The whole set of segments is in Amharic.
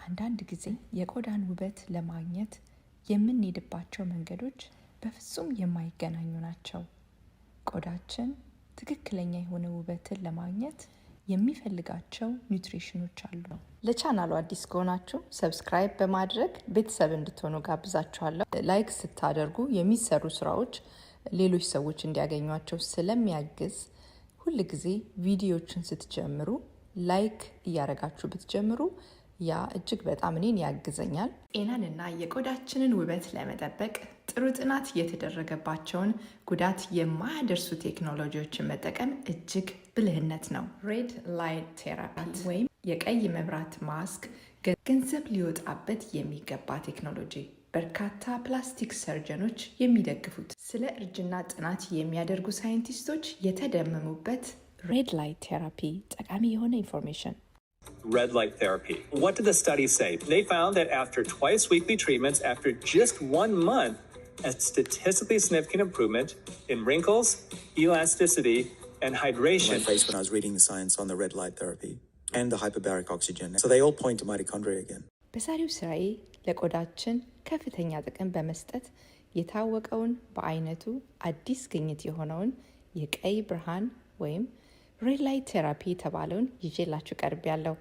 አንዳንድ ጊዜ የቆዳን ውበት ለማግኘት የምንሄድባቸው መንገዶች በፍጹም የማይገናኙ ናቸው። ቆዳችን ትክክለኛ የሆነ ውበትን ለማግኘት የሚፈልጋቸው ኒውትሪሽኖች አሉ። ለቻናሉ አዲስ ከሆናችሁ ሰብስክራይብ በማድረግ ቤተሰብ እንድትሆኑ ጋብዛችኋለሁ። ላይክ ስታደርጉ የሚሰሩ ስራዎች ሌሎች ሰዎች እንዲያገኟቸው ስለሚያግዝ ሁል ጊዜ ቪዲዮዎችን ስትጀምሩ ላይክ እያደረጋችሁ ብትጀምሩ ያ እጅግ በጣም እኔን ያግዘኛል። ጤናንና የቆዳችንን ውበት ለመጠበቅ ጥሩ ጥናት የተደረገባቸውን ጉዳት የማያደርሱ ቴክኖሎጂዎችን መጠቀም እጅግ ብልህነት ነው። ሬድ ላይት ቴራፒ ወይም የቀይ መብራት ማስክ ገንዘብ ሊወጣበት የሚገባ ቴክኖሎጂ፣ በርካታ ፕላስቲክ ሰርጀኖች የሚደግፉት፣ ስለ እርጅና ጥናት የሚያደርጉ ሳይንቲስቶች የተደመሙበት ሬድ ላይት ቴራፒ ጠቃሚ የሆነ ኢንፎርሜሽን። Red light therapy. What did the study say? They found that after twice weekly treatments, after just 1 month, a statistically significant improvement in wrinkles, elasticity, and hydration. My face when I was reading the science on the red light therapy and the hyperbaric oxygen. So they all point to mitochondria again. በዛሬው ስራዬ ለቆዳችን ከፍተኛ ጥቅም በመስጠት የታወቀውን በአይነቱ አዲስ ግኝት የሆነውን የቀይ ብርሃን ወይም ሬድ ላይት ቴራፒ የተባለውን ይዤላችሁ ቀርብ ያለው።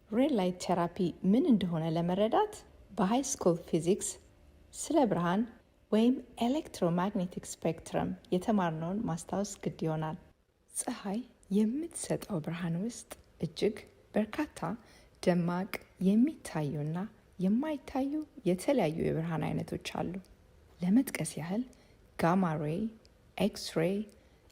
ሬድ ላይት ቴራፒ ምን እንደሆነ ለመረዳት በሃይ ስኩል ፊዚክስ ስለ ብርሃን ወይም ኤሌክትሮማግኔቲክ ስፔክትረም የተማርነውን ማስታወስ ግድ ይሆናል። ፀሐይ የምትሰጠው ብርሃን ውስጥ እጅግ በርካታ ደማቅ የሚታዩና የማይታዩ የተለያዩ የብርሃን አይነቶች አሉ። ለመጥቀስ ያህል ጋማ ሬይ፣ ኤክስ ሬይ፣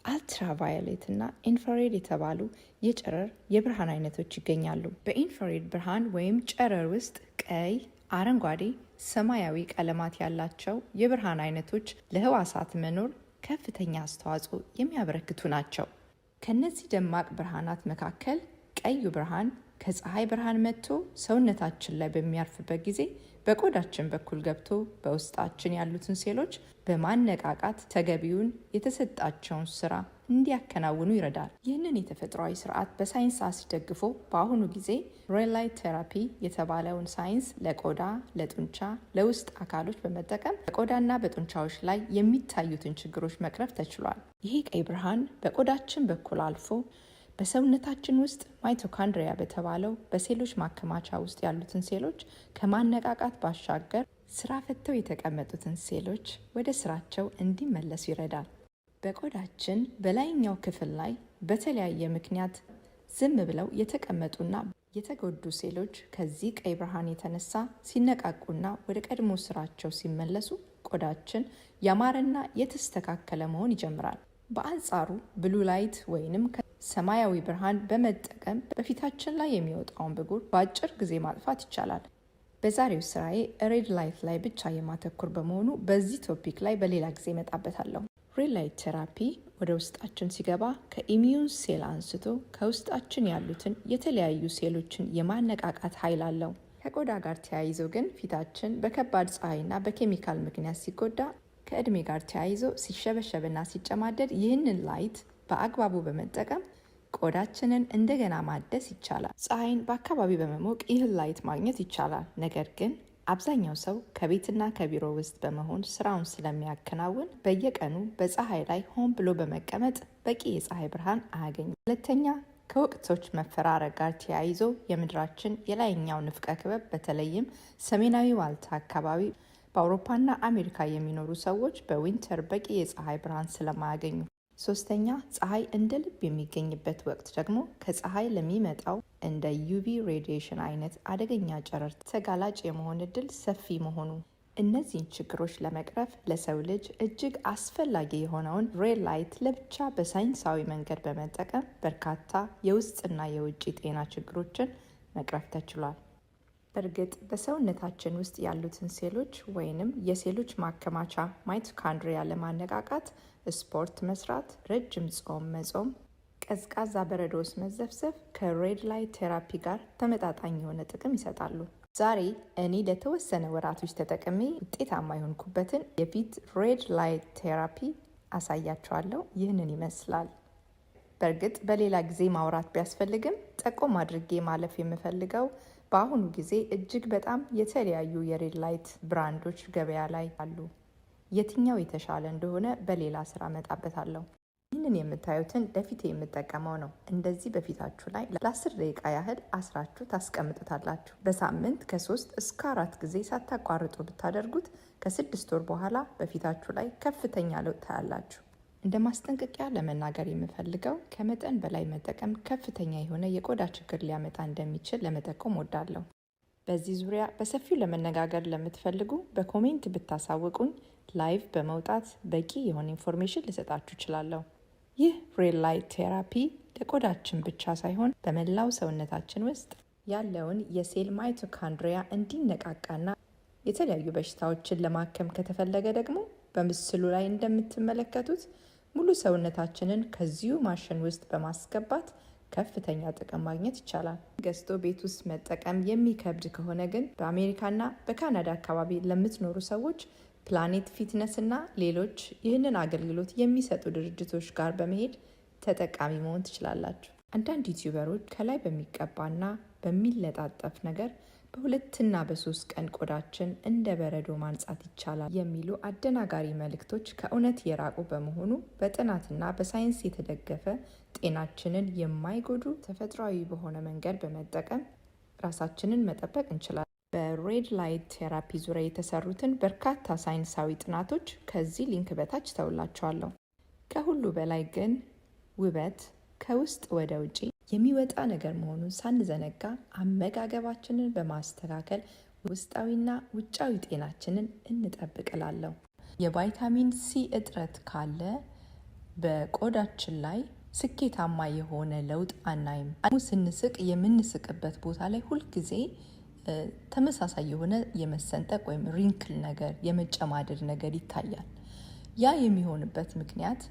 አልትራቫዮሌት እና ኢንፍራሬድ የተባሉ የጨረር የብርሃን አይነቶች ይገኛሉ። በኢንፍራሬድ ብርሃን ወይም ጨረር ውስጥ ቀይ፣ አረንጓዴ፣ ሰማያዊ ቀለማት ያላቸው የብርሃን አይነቶች ለህዋሳት መኖር ከፍተኛ አስተዋጽኦ የሚያበረክቱ ናቸው። ከነዚህ ደማቅ ብርሃናት መካከል ቀዩ ብርሃን ከፀሐይ ብርሃን መጥቶ ሰውነታችን ላይ በሚያርፍበት ጊዜ በቆዳችን በኩል ገብቶ በውስጣችን ያሉትን ሴሎች በማነቃቃት ተገቢውን የተሰጣቸውን ስራ እንዲያከናውኑ ይረዳል። ይህንን የተፈጥሯዊ ስርዓት በሳይንስ አስደግፎ በአሁኑ ጊዜ ሬድ ላይት ቴራፒ የተባለውን ሳይንስ ለቆዳ፣ ለጡንቻ፣ ለውስጥ አካሎች በመጠቀም በቆዳና በጡንቻዎች ላይ የሚታዩትን ችግሮች መቅረፍ ተችሏል። ይሄ ቀይ ብርሃን በቆዳችን በኩል አልፎ በሰውነታችን ውስጥ ማይቶካንድሪያ በተባለው በሴሎች ማከማቻ ውስጥ ያሉትን ሴሎች ከማነቃቃት ባሻገር ስራ ፈተው የተቀመጡትን ሴሎች ወደ ስራቸው እንዲመለሱ ይረዳል። በቆዳችን በላይኛው ክፍል ላይ በተለያየ ምክንያት ዝም ብለው የተቀመጡና የተጎዱ ሴሎች ከዚህ ቀይ ብርሃን የተነሳ ሲነቃቁና ወደ ቀድሞ ስራቸው ሲመለሱ ቆዳችን ያማረና የተስተካከለ መሆን ይጀምራል። በአንጻሩ ብሉ ላይት ወይንም ሰማያዊ ብርሃን በመጠቀም በፊታችን ላይ የሚወጣውን ብጉር በአጭር ጊዜ ማጥፋት ይቻላል። በዛሬው ስራዬ ሬድ ላይት ላይ ብቻ የማተኩር በመሆኑ በዚህ ቶፒክ ላይ በሌላ ጊዜ እመጣበታለሁ። ሬድ ላይት ቴራፒ ወደ ውስጣችን ሲገባ ከኢሚዩን ሴል አንስቶ ከውስጣችን ያሉትን የተለያዩ ሴሎችን የማነቃቃት ኃይል አለው። ከቆዳ ጋር ተያይዞ ግን ፊታችን በከባድ ፀሐይና በኬሚካል ምክንያት ሲጎዳ፣ ከእድሜ ጋር ተያይዞ ሲሸበሸብና ሲጨማደድ ይህንን ላይት በአግባቡ በመጠቀም ቆዳችንን እንደገና ማደስ ይቻላል። ፀሐይን በአካባቢ በመሞቅ ይህን ላይት ማግኘት ይቻላል። ነገር ግን አብዛኛው ሰው ከቤትና ከቢሮ ውስጥ በመሆን ስራውን ስለሚያከናውን በየቀኑ በፀሐይ ላይ ሆን ብሎ በመቀመጥ በቂ የፀሐይ ብርሃን አያገኝም። ሁለተኛ፣ ከወቅቶች መፈራረቅ ጋር ተያይዞ የምድራችን የላይኛው ንፍቀ ክበብ በተለይም ሰሜናዊ ዋልታ አካባቢ በአውሮፓና አሜሪካ የሚኖሩ ሰዎች በዊንተር በቂ የፀሐይ ብርሃን ስለማያገኙ። ሶስተኛ፣ ፀሐይ እንደ ልብ የሚገኝበት ወቅት ደግሞ ከፀሐይ ለሚመጣው እንደ ዩቪ ሬዲዬሽን አይነት አደገኛ ጨረር ተጋላጭ የመሆን እድል ሰፊ መሆኑ። እነዚህን ችግሮች ለመቅረፍ ለሰው ልጅ እጅግ አስፈላጊ የሆነውን ሬድ ላይት ለብቻ በሳይንሳዊ መንገድ በመጠቀም በርካታ የውስጥና የውጭ ጤና ችግሮችን መቅረፍ ተችሏል። በእርግጥ በሰውነታችን ውስጥ ያሉትን ሴሎች ወይንም የሴሎች ማከማቻ ማይቶካንድሪያ ለማነቃቃት ስፖርት መስራት፣ ረጅም ጾም መጾም፣ ቀዝቃዛ በረዶ ውስጥ መዘፍዘፍ ከሬድ ላይት ቴራፒ ጋር ተመጣጣኝ የሆነ ጥቅም ይሰጣሉ። ዛሬ እኔ ለተወሰነ ወራቶች ተጠቅሜ ውጤታማ የሆንኩበትን የፊት ሬድ ላይት ቴራፒ አሳያችኋለሁ። ይህንን ይመስላል። በእርግጥ በሌላ ጊዜ ማውራት ቢያስፈልግም ጠቆም አድርጌ ማለፍ የምፈልገው በአሁኑ ጊዜ እጅግ በጣም የተለያዩ የሬድ ላይት ብራንዶች ገበያ ላይ አሉ። የትኛው የተሻለ እንደሆነ በሌላ ስራ መጣበታለሁ። ይህንን የምታዩትን ለፊቴ የምጠቀመው ነው። እንደዚህ በፊታችሁ ላይ ለ10 ደቂቃ ያህል አስራችሁ ታስቀምጡታላችሁ። በሳምንት ከ3 እስከ 4 ጊዜ ሳታቋርጡ ብታደርጉት ከ6 ወር በኋላ በፊታችሁ ላይ ከፍተኛ ለውጥ ታያላችሁ። እንደ ማስጠንቀቂያ ለመናገር የምፈልገው ከመጠን በላይ መጠቀም ከፍተኛ የሆነ የቆዳ ችግር ሊያመጣ እንደሚችል ለመጠቆም ወዳለሁ። በዚህ ዙሪያ በሰፊው ለመነጋገር ለምትፈልጉ በኮሜንት ብታሳውቁኝ ላይቭ በመውጣት በቂ የሆነ ኢንፎርሜሽን ልሰጣችሁ እችላለሁ። ይህ ሬድ ላይት ቴራፒ ለቆዳችን ብቻ ሳይሆን በመላው ሰውነታችን ውስጥ ያለውን የሴል ማይቶካንድሪያ እንዲነቃቃና የተለያዩ በሽታዎችን ለማከም ከተፈለገ ደግሞ በምስሉ ላይ እንደምትመለከቱት ሙሉ ሰውነታችንን ከዚሁ ማሽን ውስጥ በማስገባት ከፍተኛ ጥቅም ማግኘት ይቻላል። ገዝቶ ቤት ውስጥ መጠቀም የሚከብድ ከሆነ ግን በአሜሪካና በካናዳ አካባቢ ለምትኖሩ ሰዎች ፕላኔት ፊትነስ እና ሌሎች ይህንን አገልግሎት የሚሰጡ ድርጅቶች ጋር በመሄድ ተጠቃሚ መሆን ትችላላችሁ። አንዳንድ ዩቲዩበሮች ከላይ በሚቀባና በሚለጣጠፍ ነገር በ2 እና በ3 ቀን ቆዳችን እንደ በረዶ ማንጻት ይቻላል የሚሉ አደናጋሪ መልእክቶች ከእውነት የራቁ በመሆኑ በጥናትና በሳይንስ የተደገፈ ጤናችንን የማይጎዱ ተፈጥሯዊ በሆነ መንገድ በመጠቀም ራሳችንን መጠበቅ እንችላለን። በሬድ ላይት ቴራፒ ዙሪያ የተሰሩትን በርካታ ሳይንሳዊ ጥናቶች ከዚህ ሊንክ በታች ተውላችኋለሁ። ከሁሉ በላይ ግን ውበት ከውስጥ ወደ ውጪ የሚወጣ ነገር መሆኑን ሳንዘነጋ አመጋገባችንን በማስተካከል ውስጣዊና ውጫዊ ጤናችንን እንጠብቅላለሁ። የቫይታሚን ሲ እጥረት ካለ በቆዳችን ላይ ስኬታማ የሆነ ለውጥ አናይም። ስንስቅ የምንስቅበት ቦታ ላይ ሁልጊዜ ተመሳሳይ የሆነ የመሰንጠቅ ወይም ሪንክል ነገር የመጨማደድ ነገር ይታያል። ያ የሚሆንበት ምክንያት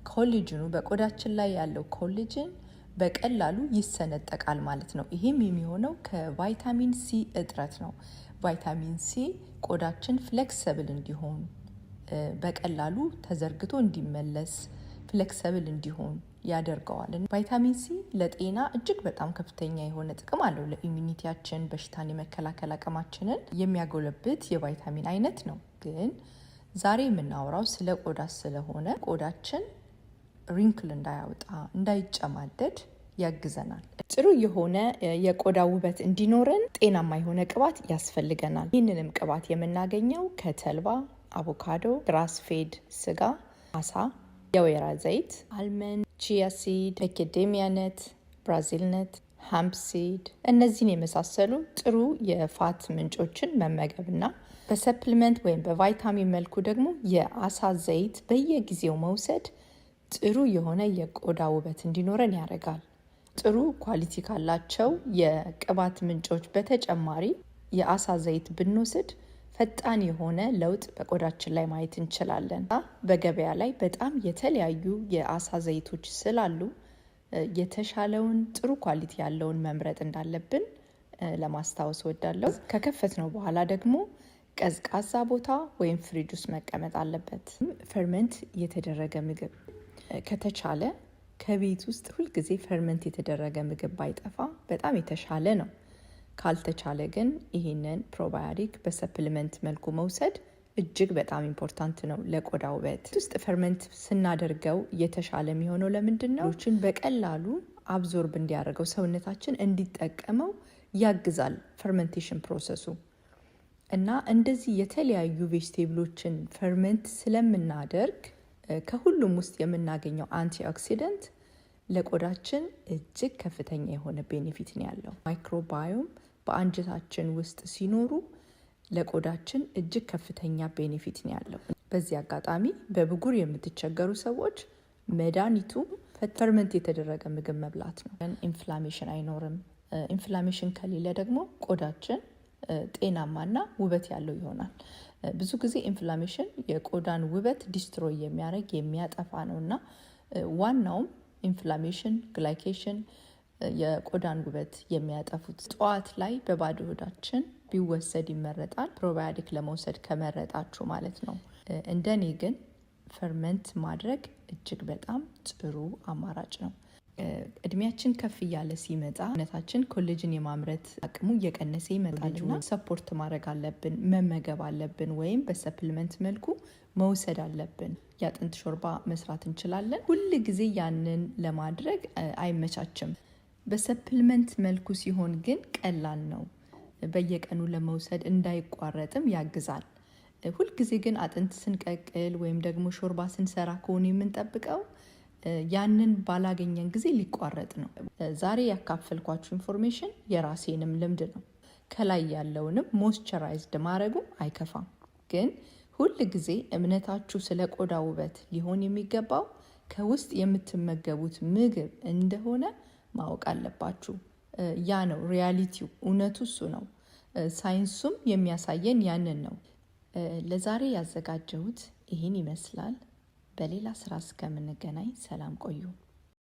ኮሌጅኑ በቆዳችን ላይ ያለው ኮሌጅን በቀላሉ ይሰነጠቃል ማለት ነው። ይህም የሚሆነው ከቫይታሚን ሲ እጥረት ነው። ቫይታሚን ሲ ቆዳችን ፍሌክሰብል እንዲሆን በቀላሉ ተዘርግቶ እንዲመለስ ፍሌክሰብል እንዲሆን ያደርገዋል። ቫይታሚን ሲ ለጤና እጅግ በጣም ከፍተኛ የሆነ ጥቅም አለው። ለኢሚኒቲያችን፣ በሽታን የመከላከል አቅማችንን የሚያጎለብት የቫይታሚን አይነት ነው። ግን ዛሬ የምናወራው ስለ ቆዳ ስለሆነ ቆዳችን ሪንክል እንዳያወጣ እንዳይጨማደድ ያግዘናል። ጥሩ የሆነ የቆዳ ውበት እንዲኖረን ጤናማ የሆነ ቅባት ያስፈልገናል። ይህንንም ቅባት የምናገኘው ከተልባ፣ አቮካዶ፣ ግራስ ፌድ ስጋ፣ አሳ፣ የወይራ ዘይት፣ አልመንድ፣ ቺያ ሲድ፣ ማካዴሚያ ነት፣ ብራዚል ነት፣ ሃምፕ ሲድ እነዚህን የመሳሰሉ ጥሩ የፋት ምንጮችን መመገብና በሰፕሊመንት ወይም በቫይታሚን መልኩ ደግሞ የአሳ ዘይት በየጊዜው መውሰድ ጥሩ የሆነ የቆዳ ውበት እንዲኖረን ያደርጋል። ጥሩ ኳሊቲ ካላቸው የቅባት ምንጮች በተጨማሪ የአሳ ዘይት ብንወስድ ፈጣን የሆነ ለውጥ በቆዳችን ላይ ማየት እንችላለን። በገበያ ላይ በጣም የተለያዩ የአሳ ዘይቶች ስላሉ የተሻለውን ጥሩ ኳሊቲ ያለውን መምረጥ እንዳለብን ለማስታወስ ወዳለሁ። ከከፈት ነው በኋላ ደግሞ ቀዝቃዛ ቦታ ወይም ፍሪጅ ውስጥ መቀመጥ አለበት። ፈርመንት የተደረገ ምግብ ከተቻለ ከቤት ውስጥ ሁልጊዜ ፈርመንት የተደረገ ምግብ ባይጠፋ በጣም የተሻለ ነው። ካልተቻለ ግን ይህንን ፕሮባዮቲክ በሰፕሊመንት መልኩ መውሰድ እጅግ በጣም ኢምፖርታንት ነው ለቆዳ ውበት። ውስጥ ፈርመንት ስናደርገው የተሻለ የሚሆነው ለምንድን ነው? በቀላሉ አብዞርብ እንዲያደርገው ሰውነታችን እንዲጠቀመው ያግዛል ፈርመንቴሽን ፕሮሰሱ እና እንደዚህ የተለያዩ ቬጅቴብሎችን ፈርመንት ስለምናደርግ ከሁሉም ውስጥ የምናገኘው አንቲኦክሲደንት ለቆዳችን እጅግ ከፍተኛ የሆነ ቤኔፊት ነው ያለው። ማይክሮባዮም በአንጀታችን ውስጥ ሲኖሩ ለቆዳችን እጅግ ከፍተኛ ቤኔፊት ነው ያለው። በዚህ አጋጣሚ በብጉር የምትቸገሩ ሰዎች መድኃኒቱ ፈርመንት የተደረገ ምግብ መብላት ነው። ኢንፍላሜሽን አይኖርም። ኢንፍላሜሽን ከሌለ ደግሞ ቆዳችን ጤናማና ውበት ያለው ይሆናል። ብዙ ጊዜ ኢንፍላሜሽን የቆዳን ውበት ዲስትሮይ የሚያደርግ የሚያጠፋ ነው እና ዋናውም ኢንፍላሜሽን፣ ግላይኬሽን የቆዳን ውበት የሚያጠፉት። ጠዋት ላይ በባዶ ሆዳችን ቢወሰድ ይመረጣል፣ ፕሮባዮቲክ ለመውሰድ ከመረጣችሁ ማለት ነው። እንደኔ ግን ፈርመንት ማድረግ እጅግ በጣም ጥሩ አማራጭ ነው። እድሜያችን ከፍ እያለ ሲመጣ ሰውነታችን ኮሌጅን የማምረት አቅሙ እየቀነሰ ይመጣልና ሰፖርት ማድረግ አለብን፣ መመገብ አለብን፣ ወይም በሰፕሊመንት መልኩ መውሰድ አለብን። የአጥንት ሾርባ መስራት እንችላለን። ሁል ጊዜ ያንን ለማድረግ አይመቻችም። በሰፕሊመንት መልኩ ሲሆን ግን ቀላል ነው። በየቀኑ ለመውሰድ እንዳይቋረጥም ያግዛል። ሁልጊዜ ግን አጥንት ስንቀቅል ወይም ደግሞ ሾርባ ስንሰራ ከሆነ የምንጠብቀው ያንን ባላገኘን ጊዜ ሊቋረጥ ነው። ዛሬ ያካፈልኳችሁ ኢንፎርሜሽን የራሴንም ልምድ ነው። ከላይ ያለውንም ሞይስቸራይዝድ ማድረጉ አይከፋም። ግን ሁል ጊዜ እምነታችሁ ስለ ቆዳ ውበት ሊሆን የሚገባው ከውስጥ የምትመገቡት ምግብ እንደሆነ ማወቅ አለባችሁ። ያ ነው ሪያሊቲው፣ እውነቱ እሱ ነው። ሳይንሱም የሚያሳየን ያንን ነው። ለዛሬ ያዘጋጀሁት ይህን ይመስላል። በሌላ ስራ እስከምንገናኝ ሰላም ቆዩ።